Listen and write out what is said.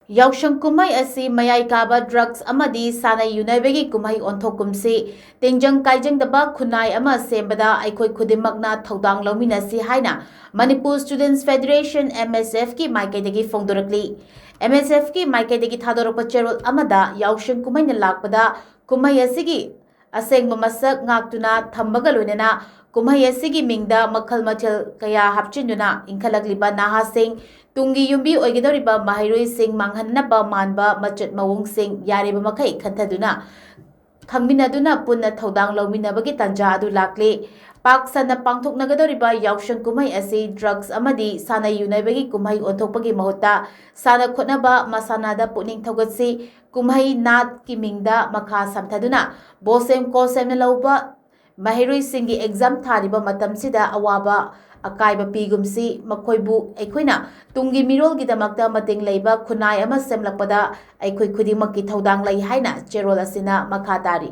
ꯌꯥꯎꯁꯪ ꯀꯨꯝꯍꯩ ꯑꯁꯤ ꯃꯌꯥꯏ ꯀꯥꯕ ꯗ꯭ꯔꯒꯁ ꯑꯃꯗꯤ ꯁꯥꯟꯅ ꯌꯨꯅꯕꯒꯤ ꯀꯨꯝꯍꯩ ꯑꯣꯟꯊꯣꯛꯀꯨꯝꯁꯤ ꯇꯤꯡꯖꯪ ꯀꯥꯏꯖꯪꯗꯕ ꯈꯨꯟꯅꯥꯏ ꯑꯃ ꯁꯦꯝꯕꯗ ꯑꯩꯈꯣꯏ ꯈꯨꯗꯤꯡꯃꯛꯅ ꯊꯧꯗꯥꯡ ꯂꯧꯃꯤꯟꯅꯁꯤ ꯍꯥꯏꯅ ꯃꯅꯤꯄꯨꯔ ꯁ꯭ꯇꯨꯗꯦꯟꯠꯁ ꯐꯦꯗꯔꯦꯁꯟ (MSFꯀꯤ) ꯃꯥꯏꯀꯩꯗꯒꯤ ꯐꯣꯡꯗꯣꯔꯛꯂꯤ꯫ MSFꯀꯤ ꯃꯥꯏꯀꯩꯗꯒꯤ ꯊꯥꯗꯣꯔꯛꯄ ꯆꯦꯔꯣꯜ ꯑꯃꯗ ꯌꯥꯎꯁꯪ ꯀꯨꯝꯍꯩꯅ ꯂꯥꯛꯄꯗ ꯀꯨꯝꯍꯩ ꯑꯁꯤꯒꯤ ꯑꯁꯦꯡꯕ ꯃꯁꯛ ꯉꯥꯛꯇꯨꯅ ꯊꯝꯕꯒ ꯂꯣꯏꯅꯅ ꯀꯨꯝꯍꯩ ꯑꯁꯤꯒꯤ ꯃꯤꯡꯗ ꯃꯈꯜ ꯃꯊꯦꯜ ꯀꯌꯥ ꯍꯥꯞꯆꯤꯟꯗꯨꯅ ꯏꯟꯈꯠꯂꯛꯂꯤꯕ ꯅꯍꯥꯁꯤꯡ, ꯇꯨꯡꯒꯤ ꯌꯨꯝꯕꯤ ꯑꯣꯏꯒꯗꯧꯔꯤꯕ ꯃꯍꯩꯔꯣꯏꯁꯤꯡ ꯃꯥꯡꯍꯟꯅꯕ ꯃꯥꯟꯕ ꯃꯆꯠ ꯃꯑꯣꯡꯁꯤꯡ ꯌꯥꯔꯤꯕ ꯃꯈꯩ ꯈꯟꯊꯗꯨꯅ ꯈꯪꯃꯤꯟꯅꯗꯨꯅ ꯄꯨꯟꯅ ꯊꯧꯗꯥꯡ ꯂꯧꯃꯤꯟꯅꯕꯒꯤ ꯇꯥꯟꯖꯥ ꯑꯗꯨ ꯂꯥꯛꯂꯤ꯫ ꯄꯥꯛ ꯁꯟꯅ ꯄꯥꯡꯊꯣꯛꯅꯒꯗꯧꯔꯤꯕ ꯌꯥꯎꯁꯪ ꯀꯨꯝꯍꯩ ꯑꯁꯤ ꯗ꯭ꯔꯒꯁ ꯑꯃꯗꯤ ꯁꯥꯟꯅ ꯌꯨꯅꯕꯒꯤ ꯀꯨꯝꯍꯩ ꯑꯣꯟꯊꯣꯛꯄꯒꯤ ꯃꯍꯨꯠꯇ ꯁꯥꯟꯅ ꯈꯣꯠꯅꯕ, ꯃꯁꯥꯟꯅꯗ ꯄꯨꯛꯅꯤꯡ ꯊꯧꯒꯠꯁꯤ, ꯀꯨꯝꯍꯩ ꯅꯥꯠꯀꯤ ꯃꯤꯡꯗ ꯃꯈꯥ ꯁꯝꯊꯗꯨꯅ ꯕꯣꯁꯦꯝ ꯀꯣꯁꯦꯝꯅ ꯂꯧꯕ ꯃꯍꯩꯔꯣꯏꯁꯤꯡꯒꯤ ꯑꯦꯛꯖꯥꯝ ꯊꯥꯔꯤꯕ ꯃꯇꯝꯁꯤꯗ ꯑꯋꯥꯕ ꯑꯀꯥꯏꯕ ꯄꯤꯒꯨꯝꯁꯤ, ꯃꯈꯣꯏꯕꯨ ꯑꯩꯈꯣꯏꯅ ꯇꯨꯡꯒꯤ ꯃꯤꯔꯣꯜꯒꯤꯗꯃꯛꯇ ꯃꯇꯦꯡ ꯂꯩꯕ ꯈꯨꯟꯅꯥꯏ ꯑꯃ ꯁꯦꯝꯂꯛꯄꯗ ꯑꯩꯈꯣꯏ ꯈꯨꯗꯤꯡꯃꯛꯀꯤ ꯊꯧꯗꯥꯡ ꯂꯩ ꯍꯥꯏꯅ ꯆꯦꯔꯣꯜ ꯑꯁꯤꯅ ꯃꯈꯥ ꯇꯥꯔꯤ꯫